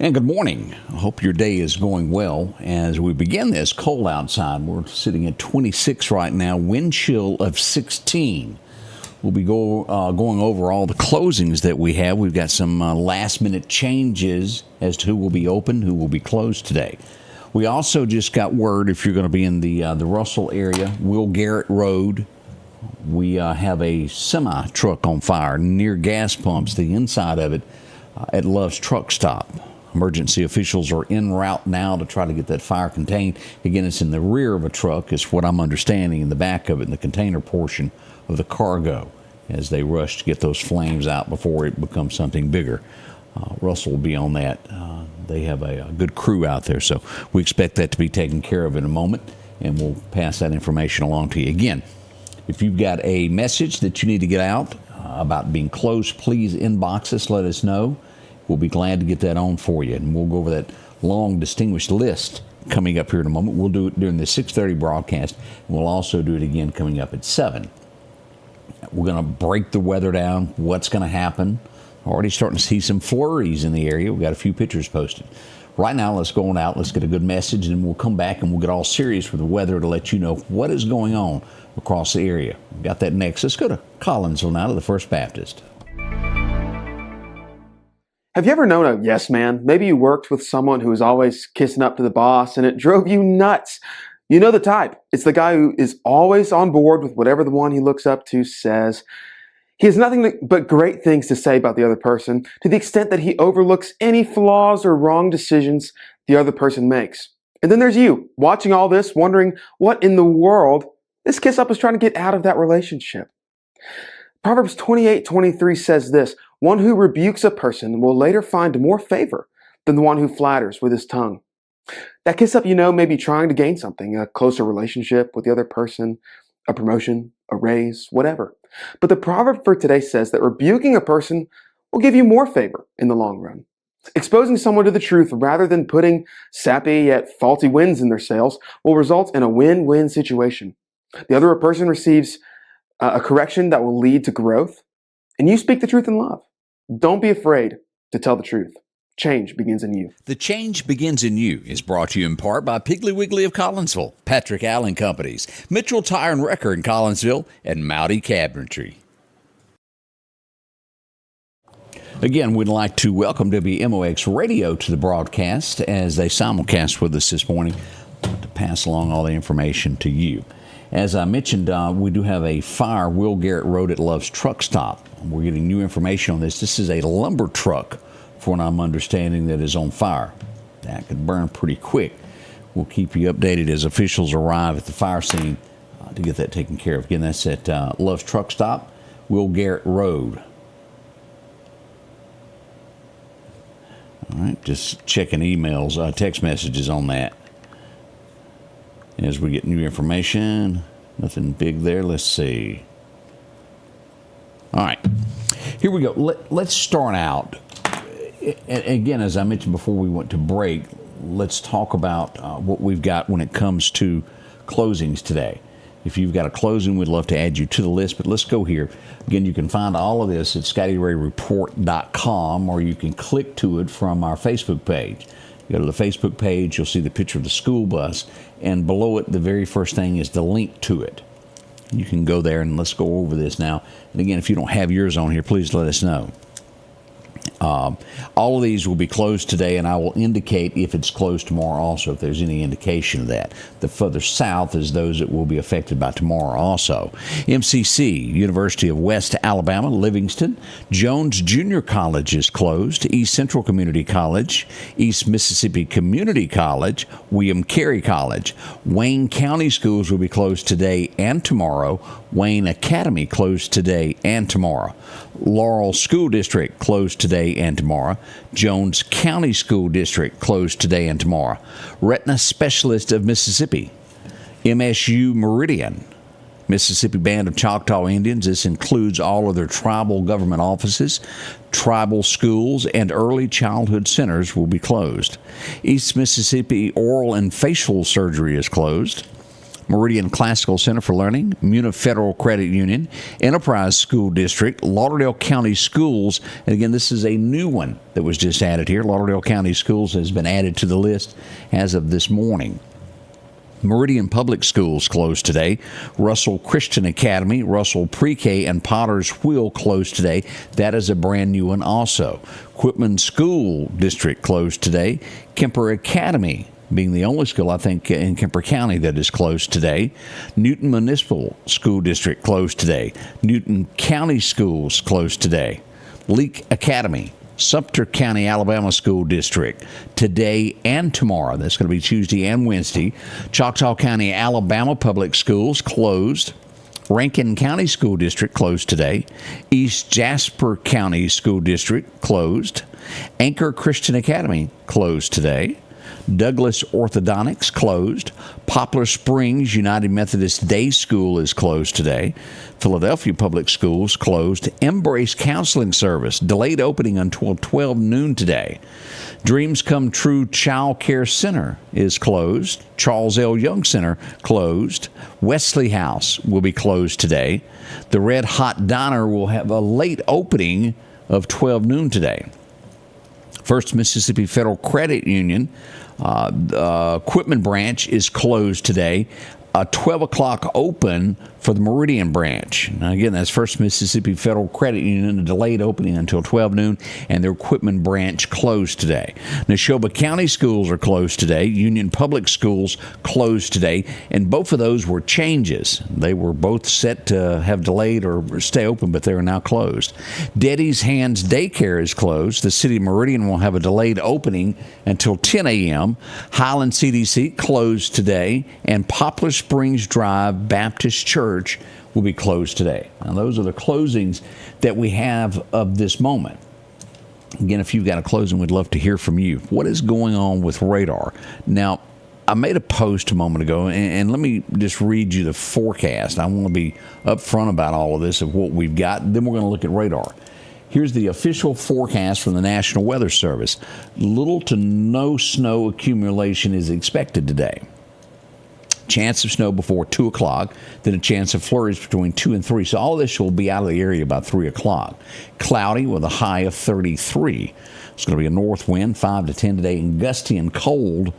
And good morning. I hope your day is going well. As we begin this cold outside, we're sitting at 26 right now, wind chill of 16. We'll be going over all the closings that we have. We've got some last-minute changes as to who will be open, who will be closed today. We also just got word, if you're going to be in the Russell area, Will Garrett Road, we have a semi-truck on fire near gas pumps, the inside of it, at Love's Truck Stop. Emergency officials are en route now to try to get that fire contained. Again, it's in the rear of a truck, is what I'm understanding, in the back of it, in the container portion of the cargo, as they rush to get those flames out before it becomes something bigger. Russell will be on that. They have a good crew out there, so we expect that to be taken care of in a moment, and we'll pass that information along to you. Again, if you've got a message that you need to get out about being closed, please inbox us, let us know. We'll be glad to get that on for you, and we'll go over that long, distinguished list coming up here in a moment. We'll do it during the 6:30 broadcast, and we'll also do it again coming up at 7. We're going to break the weather down, what's going to happen. Already starting to see some flurries in the area. We've got a few pictures posted. Right now, let's go on out, let's get a good message, and we'll come back and we'll get all serious with the weather to let you know what is going on across the area. We've got that next. Let's go to Collinsville now, to the First Baptist. Have you ever known a yes man? Maybe you worked with someone who was always kissing up to the boss and it drove you nuts. You know the type. It's the guy who is always on board with whatever the one he looks up to says. He has nothing but great things to say about the other person, to the extent that he overlooks any flaws or wrong decisions the other person makes. And then there's you, watching all this, wondering what in the world this kiss up is trying to get out of that relationship. Proverbs 28:23 says this: one who rebukes a person will later find more favor than the one who flatters with his tongue. That kiss up, may be trying to gain something, a closer relationship with the other person, a promotion, a raise, whatever. But the proverb for today says that rebuking a person will give you more favor in the long run. Exposing someone to the truth rather than putting sappy yet faulty winds in their sails will result in a win-win situation. The other person receives a correction that will lead to growth, and you speak the truth in love. Don't be afraid to tell the truth. Change begins in you. The Change Begins in You is brought to you in part by Piggly Wiggly of Collinsville, Patrick Allen Companies, Mitchell Tire and Wrecker in Collinsville, and Mowdy Cabinetry. Again, we'd like to welcome WMOX Radio to the broadcast as they simulcast with us this morning to pass along all the information to you. As I mentioned, we do have a fire, Will Garrett Road at Love's Truck Stop. We're getting new information on this. This is a lumber truck, for what I'm understanding, that is on fire. That could burn pretty quick. We'll keep you updated as officials arrive at the fire scene to get that taken care of. Again, that's at Love's Truck Stop, Will Garrett Road. All right, just checking emails, text messages on that. As we get new information, nothing big there. Let's see. All right, here we go. Let's start out. And again, as I mentioned before we went to break, let's talk about what we've got when it comes to closings today. If you've got a closing, we'd love to add you to the list, but let's go here. Again, you can find all of this at ScottyRayReport.com, or you can click to it from our Facebook page. You go to the Facebook page, you'll see the picture of the school bus, and below it, the very first thing is the link to it. You can go there, and let's go over this now. And again, if you don't have yours on here, please let us know. All of these will be closed today, and I will indicate if it's closed tomorrow also, if there's any indication of that. The further south is those that will be affected by tomorrow also. MCC, University of West Alabama, Livingston. Jones Junior College is closed. East Central Community College. East Mississippi Community College. William Carey College. Wayne County Schools will be closed today and tomorrow. Wayne Academy closed today and tomorrow. Laurel School District closed today and tomorrow. Jones County School District closed today and tomorrow. Retina Specialist of Mississippi. MSU Meridian. Mississippi Band of Choctaw Indians. This includes all of their tribal government offices, tribal schools, and early childhood centers will be closed. East Mississippi Oral and Facial Surgery is closed. Meridian Classical Center for Learning, Muna Federal Credit Union, Enterprise School District, Lauderdale County Schools, and again, this is a new one that was just added here. Lauderdale County Schools has been added to the list as of this morning. Meridian Public Schools closed today. Russell Christian Academy, Russell Pre-K, and Potter's Wheel closed today. That is a brand new one also. Quitman School District closed today. Kemper Academy being the only school, I think, in Kemper County that is closed today. Newton Municipal School District closed today. Newton County Schools closed today. Leake Academy, Sumter County, Alabama School District, today and tomorrow. That's going to be Tuesday and Wednesday. Choctaw County, Alabama Public Schools closed. Rankin County School District closed today. East Jasper County School District closed. Anchor Christian Academy closed today. Douglas Orthodontics closed. Poplar Springs United Methodist Day School is closed today. Philadelphia Public Schools closed. Embrace Counseling Service delayed opening until 12 noon today. Dreams Come True Child Care Center is closed. Charles L. Young Center closed. Wesley House will be closed today. The Red Hot Diner will have a late opening of 12 noon today. First Mississippi Federal Credit Union Quitman branch is closed today. A 12 o'clock open for the Meridian branch. Now, again, that's First Mississippi Federal Credit Union, a delayed opening until 12 noon, and their Quitman branch closed today. Neshoba County Schools are closed today. Union Public Schools closed today, and both of those were changes. They were both set to have delayed or stay open, but they are now closed. Daddy's Hands Daycare is closed. The City of Meridian will have a delayed opening until 10 a.m. Highland CDC closed today, and Poplar Springs Drive Baptist Church will be closed today. Now, those are the closings that we have of this moment. Again, if you've got a closing, we'd love to hear from you. What is going on with radar? Now, I made a post a moment ago, and let me just read you the forecast. I want to be upfront about all of this, of what we've got. Then we're going to look at radar. Here's the official forecast from the National Weather Service. Little to no snow accumulation is expected today. Chance of snow before 2 o'clock, then a chance of flurries between 2 and 3. So all of this will be out of the area about 3 o'clock. Cloudy with a high of 33. It's going to be a north wind, 5 to 10 today, and gusty and cold,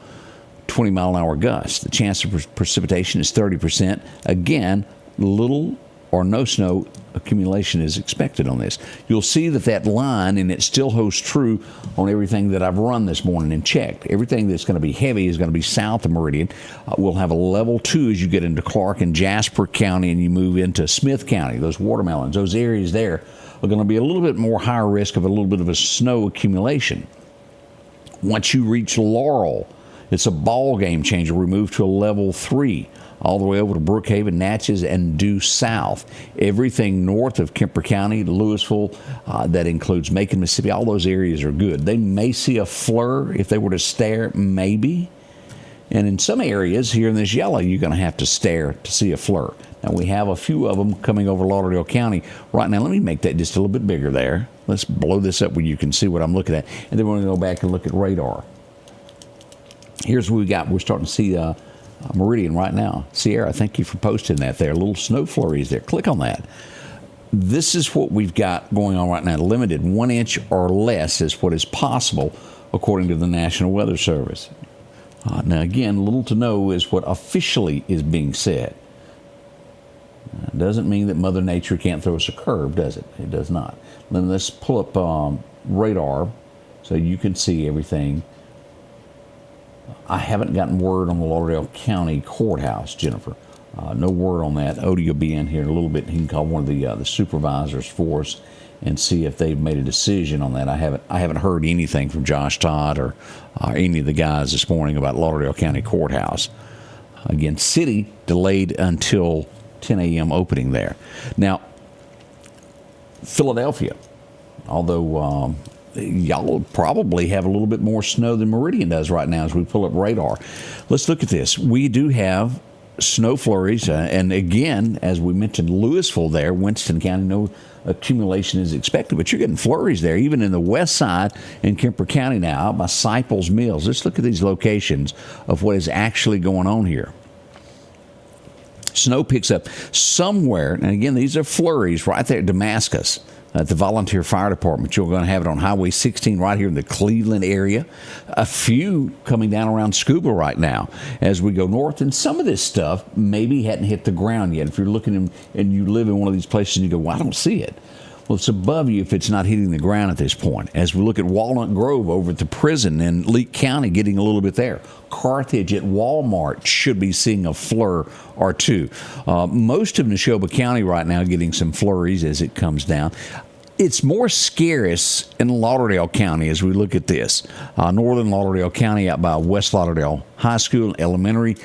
20-mile-an-hour gusts. The chance of precipitation is 30%. Again, little or no snow accumulation is expected on this. You'll see that line, and it still holds true on everything that I've run this morning and checked. Everything that's going to be heavy is going to be south of Meridian. We'll have a level 2 as you get into Clark and Jasper County and you move into Smith County. Those watermelons, those areas there are going to be a little bit more higher risk of a little bit of a snow accumulation. Once you reach Laurel, it's a ball game changer. We move to a level 3. All the way over to Brookhaven, Natchez, and due south. Everything north of Kemper County, Louisville, that includes Macon, Mississippi, all those areas are good. They may see a flur if they were to stare, maybe. And in some areas here in this yellow, you're going to have to stare to see a flur. Now, we have a few of them coming over Lauderdale County right now. Let me make that just a little bit bigger there. Let's blow this up where you can see what I'm looking at. And then we're going to go back and look at radar. Here's what we got. We're starting to see Meridian right now. Sierra, thank you for posting that there. Little snow flurries there. Click on that. This is what we've got going on right now. Limited 1 inch or less is what is possible according to the National Weather Service. Now again, little to no is what officially is being said. It doesn't mean that Mother Nature can't throw us a curve, does it? It does not. Then let's pull up radar so you can see everything. I haven't gotten word on the Lauderdale County Courthouse, Jennifer. No word on that. Odie will be in here in a little bit. He can call one of the supervisors for us and see if they've made a decision on that. I haven't heard anything from Josh Todd or any of the guys this morning about Lauderdale County Courthouse. Again, city delayed until 10 a.m. opening there. Now, Philadelphia, although y'all probably have a little bit more snow than Meridian does right now as we pull up radar. Let's look at this. We do have snow flurries, and again, as we mentioned, Louisville there, Winston County, no accumulation is expected, but you're getting flurries there, even in the west side in Kemper County now, out by Siples Mills. Let's look at these locations of what is actually going on here. Snow picks up somewhere, and again, these are flurries right there at Damascus at the Volunteer Fire Department. You're going to have it on Highway 16 right here in the Cleveland area. A few coming down around Scuba right now as we go north. And some of this stuff maybe hadn't hit the ground yet. If you're looking and you live in one of these places and you go, well, I don't see it. Well, it's above you if it's not hitting the ground at this point. As we look at Walnut Grove over at the prison in Leake County, getting a little bit there. Carthage at Walmart should be seeing a flur or two. Most of Neshoba County right now getting some flurries as it comes down. It's more scarce in Lauderdale County as we look at this. Northern Lauderdale County out by West Lauderdale High School, Elementary,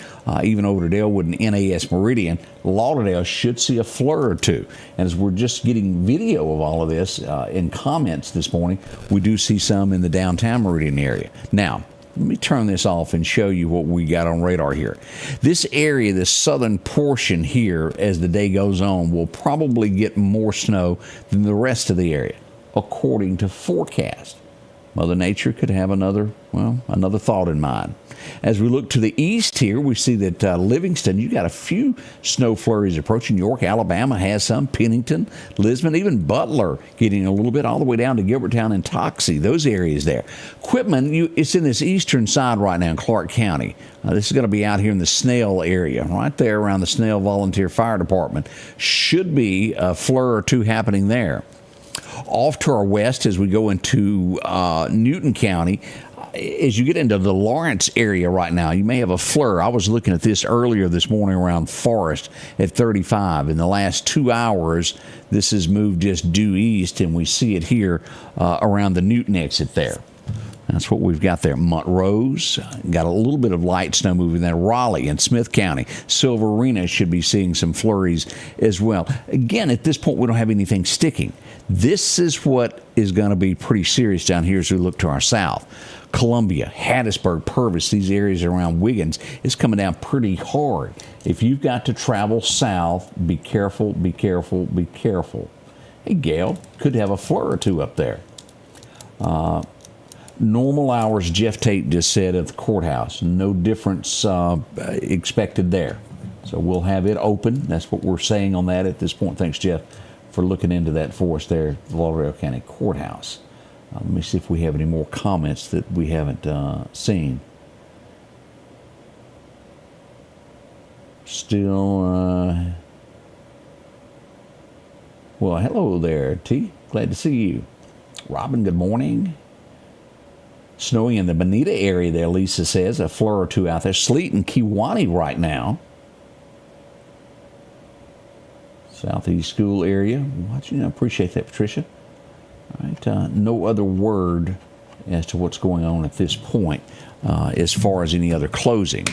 even over to Dalewood and NAS Meridian. Lauderdale should see a flur or two. And as we're just getting video of all of this in comments this morning, we do see some in the downtown Meridian area. Now, let me turn this off and show you what we got on radar here. This area, this southern portion here, as the day goes on, will probably get more snow than the rest of the area, according to forecast. Mother Nature could have another thought in mind. As we look to the east here, we see that Livingston, you got a few snow flurries approaching. York, Alabama has some. Pennington, Lisbon, even Butler getting a little bit all the way down to Gilbertown and Toxie, those areas there. Quitman, it's in this eastern side right now in Clark County. This is going to be out here in the Snail area, right there around the Snail Volunteer Fire Department. Should be a flur or two happening there. Off to our west as we go into Newton County, as you get into the Lawrence area right now, you may have a flur. I was looking at this earlier this morning around Forest at 35. In the last 2 hours, this has moved just due east, and we see it here around the Newton exit there. That's what we've got there. Montrose got a little bit of light snow moving there. Raleigh and Smith County. Silverina should be seeing some flurries as well. Again, at this point, we don't have anything sticking. This is what is going to be pretty serious down here as we look to our south. Columbia, Hattiesburg, Purvis, these areas around Wiggins is coming down pretty hard. If you've got to travel south, be careful, be careful, be careful. Hey, Gail, could have a flur or two up there. Normal hours, Jeff Tate just said, at the courthouse. No difference expected there. So we'll have it open. That's what we're saying on that at this point. Thanks, Jeff, for looking into that for us there at the Lauderdale County Courthouse. Let me see if we have any more comments that we haven't seen. Still, well, hello there, T. Glad to see you. Robin, good morning. Snowing in the Bonita area there, Lisa says. A flur or two out there. Sleet in Kewanee right now. Southeast School area. Watching. I appreciate that, Patricia. All right. No other word as to what's going on at this point as far as any other closing.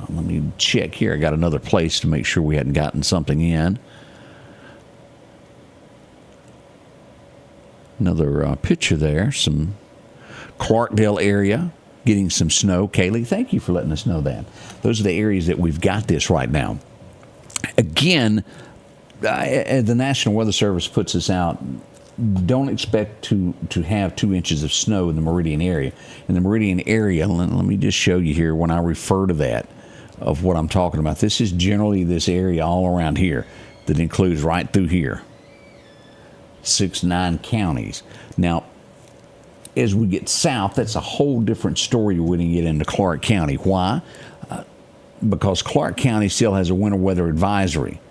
Let me check here. I got another place to make sure we hadn't gotten something in. Another picture there. Some Clarkdale area getting some snow. Kaylee, thank you for letting us know that. Those are the areas that we've got this right now. Again, the National Weather Service puts us out. Don't expect to have 2 inches of snow in the Meridian area. In the Meridian area, let me just show you here when I refer to that of what I'm talking about. This is generally this area all around here that includes right through here. 6-9 counties. Now, as we get south, that's a whole different story when you get into Clark County. Why? Because Clark County still has a winter weather advisory.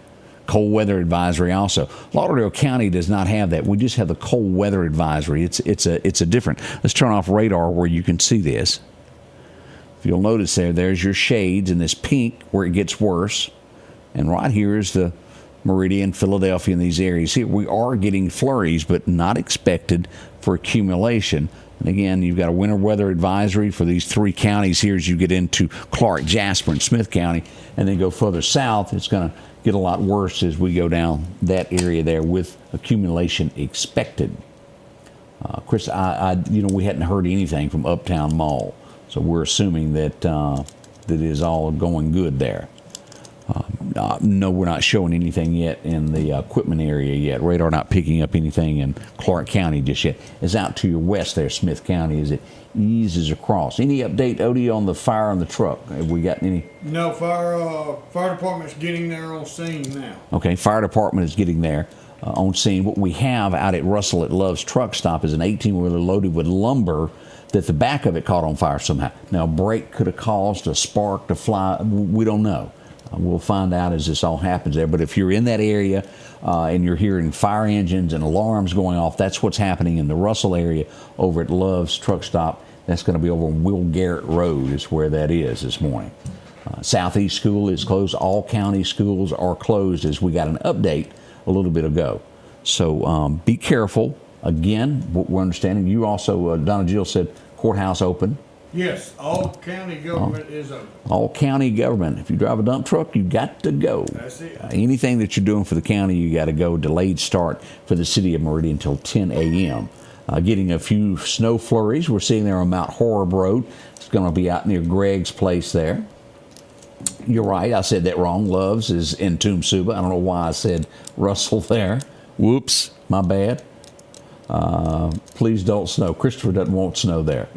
Cold weather advisory also. Lauderdale County does not have that. We just have the cold weather advisory. It's a different. Let's turn off radar where you can see this. If you'll notice there's your shades in this pink where it gets worse. And right here is the Meridian, Philadelphia, and these areas here. We are getting flurries, but not expected for accumulation. And again, you've got a winter weather advisory for these 3 counties here as you get into Clark, Jasper, and Smith County, and then go further south. It's going to get a lot worse as we go down that area there with accumulation expected. Chris, we hadn't heard anything from Uptown Mall, so we're assuming that that is all going good there. No, we're not showing anything yet in the equipment area yet. Radar not picking up anything in Clark County just yet. It's out to your west there, Smith County, as it eases across. Any update, Odie, on the fire on the truck? Have we got any? No, fire department's getting there on scene now. Okay, fire department is getting there on scene. What we have out at Russell at Love's truck stop is an 18-wheeler loaded with lumber that the back of it caught on fire somehow. Now, a brake could have caused a spark to fly. We don't know. We'll find out as this all happens there. But if you're in that area and you're hearing fire engines and alarms going off, that's what's happening in the Russell area over at Love's truck stop. That's going to be over on Will Garrett Road is where that is this morning. Southeast School is closed. All county schools are closed as we got an update a little bit ago. So be careful. Again, what we're understanding, you also, Donna Jill said courthouse open. Yes, all county government is open. All county government. If you drive a dump truck, you got to go. That's it. Anything that you're doing for the county, you got to go. Delayed start for the city of Meridian until 10 a.m. Getting a few snow flurries. We're seeing there on Mount Horeb Road. It's going to be out near Greg's place there. You're right. I said that wrong. Love's is in Toomsuba. I don't know why I said Russell there. Whoops. My bad. Please don't snow. Christopher doesn't want snow there.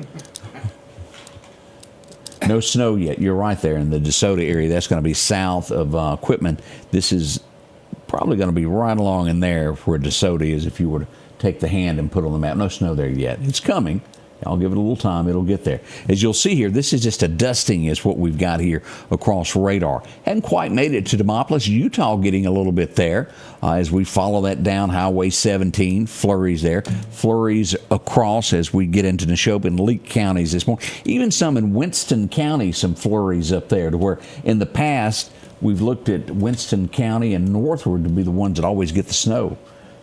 No snow yet. You're right there in the DeSoto area. That's going to be south of Quitman. This is probably going to be right along in there where DeSoto is if you were to take the hand and put on the map. No snow there yet. It's coming. I'll give it a little time. It'll get there. As you'll see here, this is just a dusting is what we've got here across radar. Hadn't quite made it to Demopolis. Utah getting a little bit there as we follow that down Highway 17. Flurries there. Flurries across as we get into Neshoba and Leake counties this morning. Even some in Winston County, some flurries up there to where in the past we've looked at Winston County and northward to be the ones that always get the snow.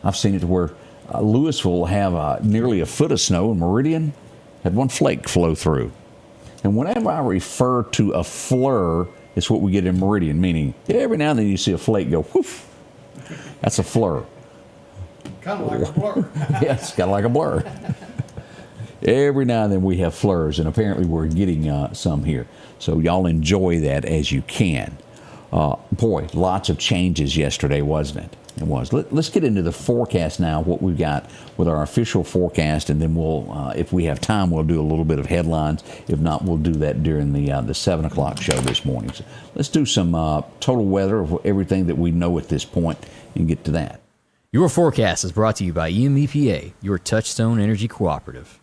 I've seen it to where Louisville will have nearly a foot of snow, and Meridian had one flake flow through. And whenever I refer to a flur, it's what we get in Meridian, meaning every now and then you see a flake go whoof. That's a flur. Kind of like a blur. Yes, kind of like a blur. Every now and then we have flurs, and apparently we're getting some here. So y'all enjoy that as you can. Boy, lots of changes yesterday, wasn't it? It was. Let's get into the forecast now, what we've got with our official forecast, and then we'll, if we have time, we'll do a little bit of headlines. If not, we'll do that during the 7 o'clock show this morning. So let's do some total weather of everything that we know at this point and get to that. Your forecast is brought to you by EMEPA, your Touchstone Energy Cooperative.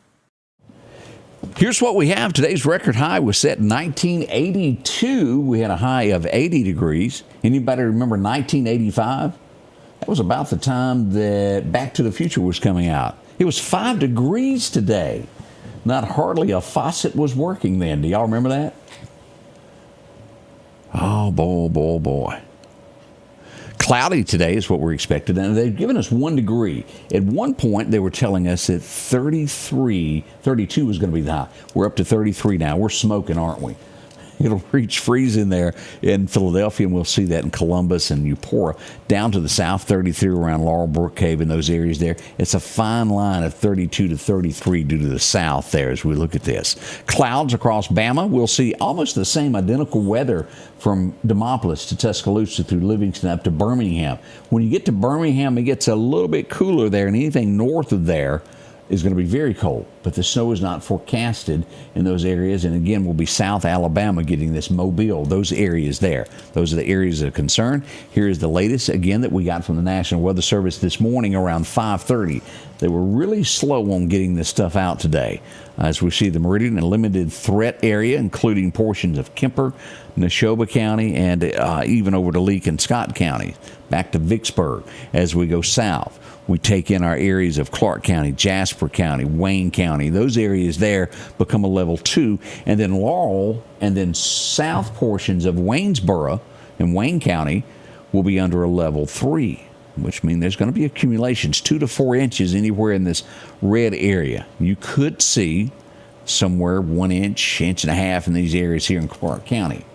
Here's what we have. Today's record high was set in 1982. We had a high of 80 degrees. Anybody remember 1985? That was about the time that Back to the Future was coming out. It was 5 degrees today. Not hardly a faucet was working then. Do y'all remember that? Oh, boy, boy, boy. Cloudy today is what we're expected, and they've given us 1 degree. At one point, they were telling us that 32 was going to be the high. We're up to 33 now. We're smoking, aren't we? It'll reach freezing there in Philadelphia, and we'll see that in Columbus and Eupora. Down to the south, 33 around Laurel Brook Cave and those areas there. It's a fine line of 32 to 33 due to the south there as we look at this. Clouds across Bama. We'll see almost the same identical weather from Demopolis to Tuscaloosa through Livingston up to Birmingham. When you get to Birmingham, it gets a little bit cooler there, and anything north of there is going to be very cold, but the snow is not forecasted in those areas. And again, we'll be South Alabama getting this, Mobile, those areas there. Those are the areas of concern. Here is the latest, again, that we got from the National Weather Service this morning around 5:30. They were really slow on getting this stuff out today. As we see the Meridian and limited threat area, including portions of Kemper, Neshoba County, and even over to Leake and Scott County, back to Vicksburg. As we go south, we take in our areas of Clark County, Jasper County, Wayne County. Those areas there become a level 2. And then Laurel and then south portions of Waynesboro and Wayne County will be under a level 3, which means there's going to be accumulations 2 to 4 inches anywhere in this red area. You could see somewhere 1 inch, inch and a half in these areas here in Clark County.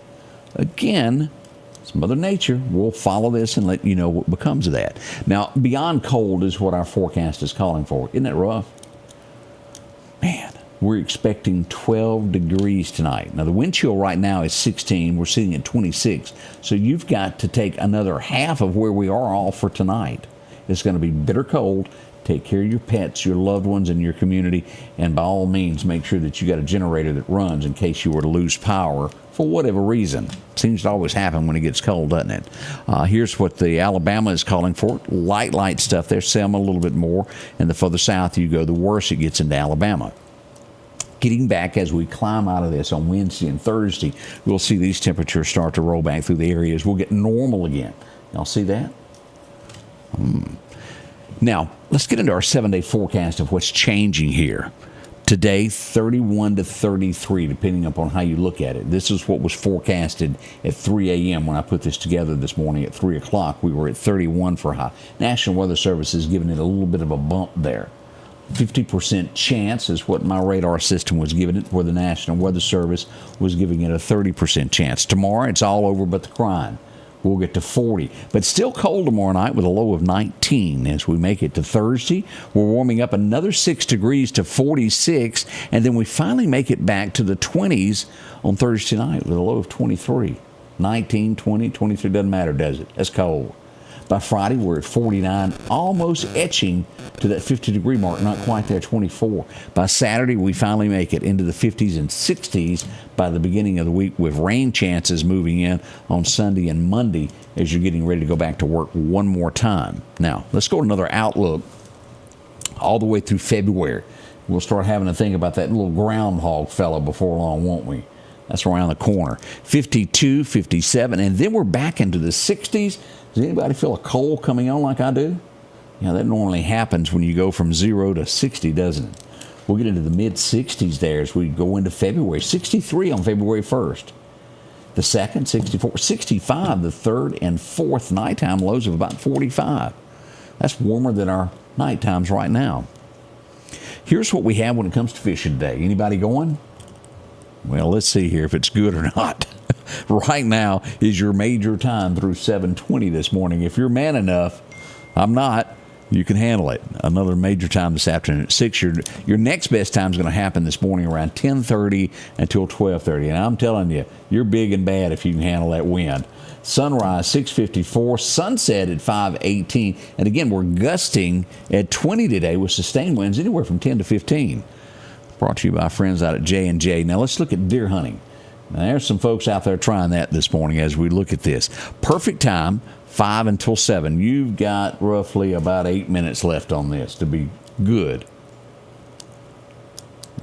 Again, it's Mother Nature. We'll follow this and let you know what becomes of that. Now, beyond cold is what our forecast is calling for. Isn't that rough? Man, we're expecting 12 degrees tonight. Now, the wind chill right now is 16. We're sitting at 26. So you've got to take another half of where we are all for tonight. It's going to be bitter cold. Take care of your pets, your loved ones, and your community. And by all means, make sure that you got a generator that runs in case you were to lose power for whatever reason. Seems to always happen when it gets cold, doesn't it? Here's what the Alabama is calling for. Light stuff there. Selma a little bit more. And the further south you go, the worse it gets into Alabama. Getting back as we climb out of this on Wednesday and Thursday, we'll see these temperatures start to roll back through the areas. We'll get normal again. Y'all see that? Now, let's get into our 7-day forecast of what's changing here. Today, 31 to 33, depending upon how you look at it. This is what was forecasted at 3 a.m. when I put this together this morning at 3 o'clock. We were at 31 for high. National Weather Service is giving it a little bit of a bump there. 50% chance is what my radar system was giving it, where the National Weather Service was giving it a 30% chance. Tomorrow, it's all over but the crying. We'll get to 40, but still cold tomorrow night with a low of 19. As we make it to Thursday, we're warming up another 6 degrees to 46, and then we finally make it back to the 20s on Thursday night with a low of 23. 19, 20, 23, doesn't matter, does it? That's cold. By Friday, we're at 49, almost etching to that 50-degree mark, not quite there, 24. By Saturday, we finally make it into the 50s and 60s by the beginning of the week, with rain chances moving in on Sunday and Monday as you're getting ready to go back to work one more time. Now, let's go to another outlook all the way through February. We'll start having to think about that little groundhog fella before long, won't we? That's around the corner. 52, 57, and then we're back into the 60s. Does anybody feel a cold coming on like I do? Yeah, that normally happens when you go from 0 to 60, doesn't it? We'll get into the mid-60s there as we go into February. 63 on February 1st. The 2nd, 64. 65, the 3rd and 4th nighttime lows of about 45. That's warmer than our night times right now. Here's what we have when it comes to fishing today. Anybody going? Well, let's see here if it's good or not. Right now is your major time through 7:20 this morning. If you're man enough, I'm not, you can handle it. Another major time this afternoon at 6. Your next best time is going to happen this morning around 10:30 until 12:30. And I'm telling you, you're big and bad if you can handle that wind. Sunrise 6:54, sunset at 5:18. And again, we're gusting at 20 today with sustained winds anywhere from 10 to 15. Brought to you by friends out at J&J. Now let's look at deer hunting. Now, there's some folks out there trying that this morning as we look at this. Perfect time, 5 until 7. You've got roughly about 8 minutes left on this to be good.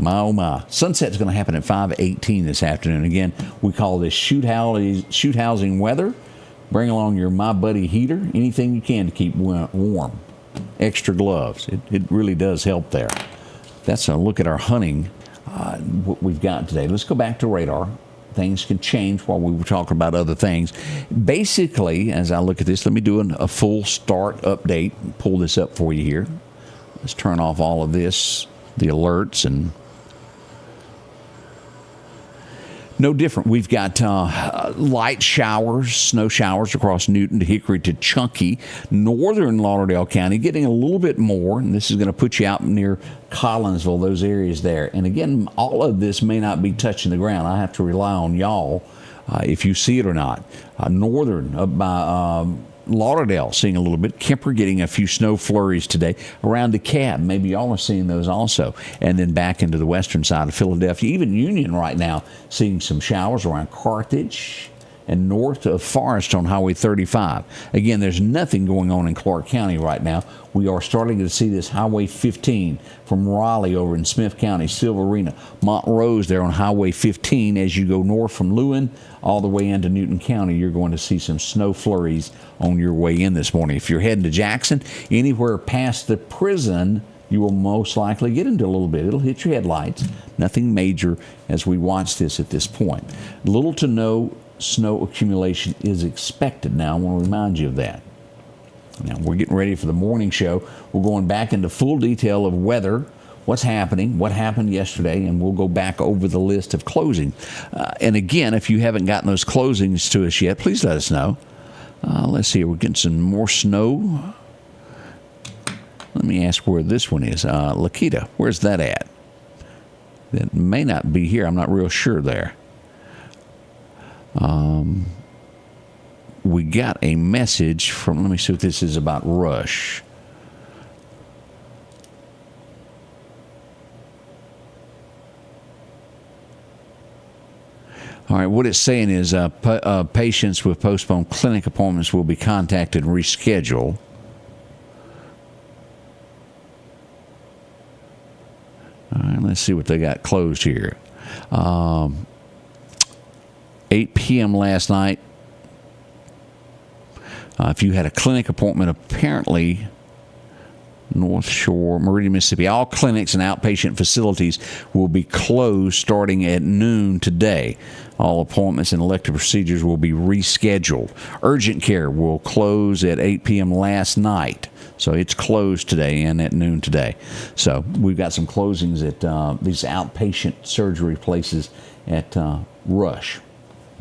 My, oh my. Sunset's going to happen at 5:18 this afternoon. Again, we call this shoot housing weather. Bring along your My Buddy heater, anything you can to keep warm. Extra gloves. It really does help there. That's a look at our hunting, what we've got today. Let's go back to radar. Things can change while we were talking about other things. Basically, as I look at this, let me do a full start update. Pull this up for you here. Let's turn off all of this, the alerts, and no different. We've got light showers, snow showers across Newton to Hickory to Chunky. Northern Lauderdale County getting a little bit more, and this is going to put you out near Collinsville, those areas there. And again, all of this may not be touching the ground. I have to rely on y'all if you see it or not. Northern up by Lauderdale seeing a little bit. Kemper getting a few snow flurries today. Around DeKalb, maybe y'all are seeing those also. And then back into the western side of Philadelphia. Even Union right now seeing some showers around Carthage and north of Forest on Highway 35. Again, there's nothing going on in Clark County right now. We are starting to see this Highway 15 from Raleigh over in Smith County, Silverina, Montrose there on Highway 15. As you go north from Lewin all the way into Newton County, you're going to see some snow flurries on your way in this morning. If you're heading to Jackson, anywhere past the prison, you will most likely get into a little bit. It'll hit your headlights. Nothing major as we watch this at this point. Little to no snow accumulation is expected now. I want to remind you of that. Now, we're getting ready for the morning show. We're going back into full detail of weather, what's happening, what happened yesterday, and we'll go back over the list of closing. And again, if you haven't gotten those closings to us yet, please let us know. Let's see, we're getting some more snow. Let me ask where this one is. Lakita, where's that at? that may not be here. I'm not real sure there. We got a message from, let me see what this is about Rush. All right, what it's saying is patients with postponed clinic appointments will be contacted and rescheduled. All right, let's see what they got closed here. 8 p.m. last night. If you had a clinic appointment, apparently North Shore, Meridian, Mississippi, all clinics and outpatient facilities will be closed starting at noon today. All appointments and elective procedures will be rescheduled. Urgent care will close at 8 p.m. last night. So it's closed today and at noon today. So we've got some closings at these outpatient surgery places at Rush.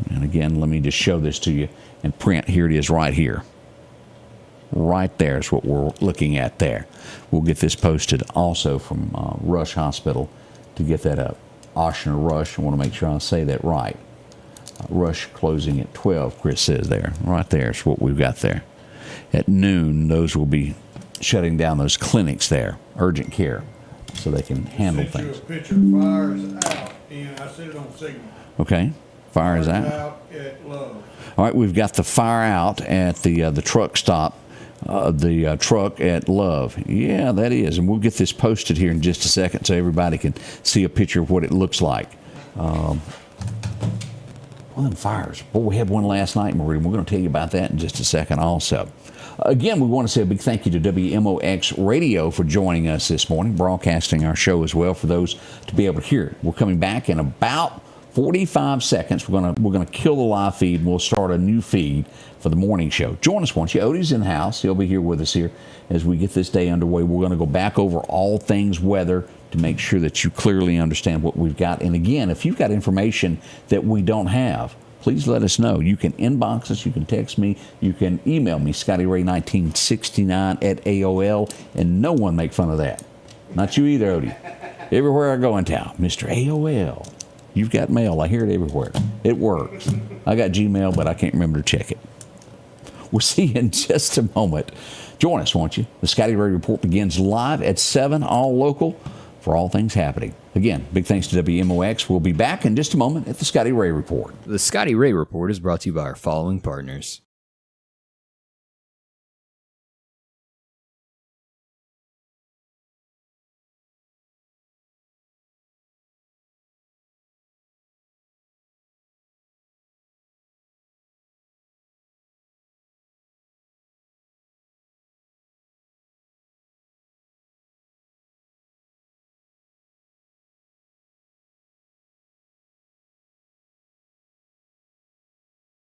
And again, let me just show this to you in print. Here it is right here. Right there is what we're looking at there. We'll get this posted also from Rush Hospital to get that up. Oshner Rush, I want to make sure I say that right. Rush closing at 12, Chris says there. Right there is what we've got there. At noon, those will be shutting down those clinics there, urgent care, so they can handle things. A picture. Fire is out, and I said it on signal. Okay, fire is out. At Love. All right, we've got the fire out at the truck stop. The truck at Love. Yeah, that is. And we'll get this posted here in just a second so everybody can see a picture of what it looks like. Well, them fires. Well, we had one last night, Marie. We're going to tell you about that in just a second also. Again, we want to say a big thank you to WMOX Radio for joining us this morning, broadcasting our show as well for those to be able to hear it. We're coming back in about 45 seconds. We're gonna kill the live feed, and we'll start a new feed for the morning show. Join us, won't you? Odie's in the house. He'll be here with us here as we get this day underway. We're going to go back over all things weather to make sure that you clearly understand what we've got. And again, if you've got information that we don't have, please let us know. You can inbox us, you can text me, you can email me, ScottyRay1969 at AOL, and no one make fun of that. Not you either, Odie. Everywhere I go in town, Mr. AOL. You've got mail. I hear it everywhere. It works. I got Gmail, but I can't remember to check it. We'll see you in just a moment. Join us, won't you? The Scotty Ray Report begins live at 7, all local, for all things happening. Again, big thanks to WMOX. We'll be back in just a moment at the Scotty Ray Report. The Scotty Ray Report is brought to you by our following partners.